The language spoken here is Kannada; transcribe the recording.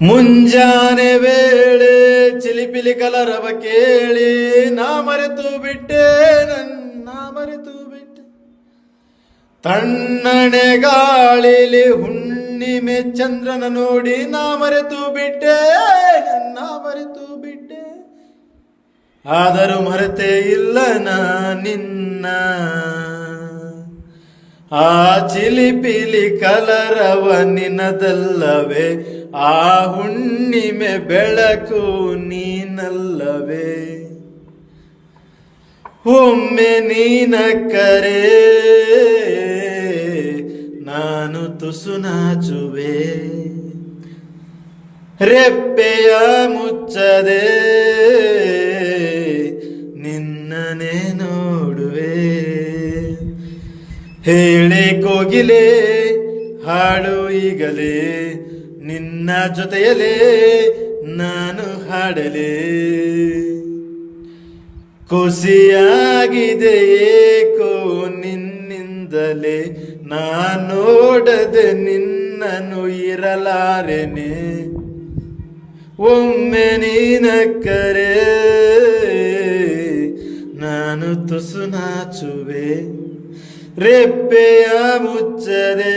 ಮುಂಜಾನೆ ವೇಳೆ ಚಿಲಿಪಿಲಿ ಕಲರವ ಕೇಳಿ ನಾ ಮರೆತು ಬಿಟ್ಟೆ ತಣ್ಣನೆ ಗಾಳಿಲಿ ಹುಣ್ಣಿಮೆ ಚಂದ್ರನ ನೋಡಿ ನಾ ಮರೆತು ಬಿಟ್ಟೆ ಆದರೂ ಮರೆತೇ ಇಲ್ಲ ನಾ ನಿನ್ನ ಆ ಚಿಲಿಪಿಲಿ ಕಲರವ ನಿನದಲ್ಲವೇ ಆ ಹುಣ್ಣಿಮೆ ಬೆಳಕು ನೀನಲ್ಲವೇ ಒಮ್ಮೆ ನೀನ ಕರೆ ನಾನು ತುಸು ನಾಚುವೆ ರೆಪ್ಪೆಯ ಮುಚ್ಚದೆ ನಿನ್ನನೆ ನೋಡುವೆ ಹೇಳೆ ಕೋಗಿಲೆ ಹಾಡು ಈಗಲೇ ನಿನ್ನ ಜೊತೆಯಲೇ ನಾನು ಹಾಡಲೇ ಖುಷಿಯಾಗಿದೆ ಏಕೋ ನಿನ್ನಿಂದಲೇ ನಾ ನೋಡದೆ ನಿನ್ನನ್ನು ಇರಲಾರೆನೆ ಒಮ್ಮೆ ನೀನ ಕರೆ ನಾನು ತುಸು ನಾಚುವೆ ರೆಪ್ಪೆಯ ಮುಚ್ಚದೆ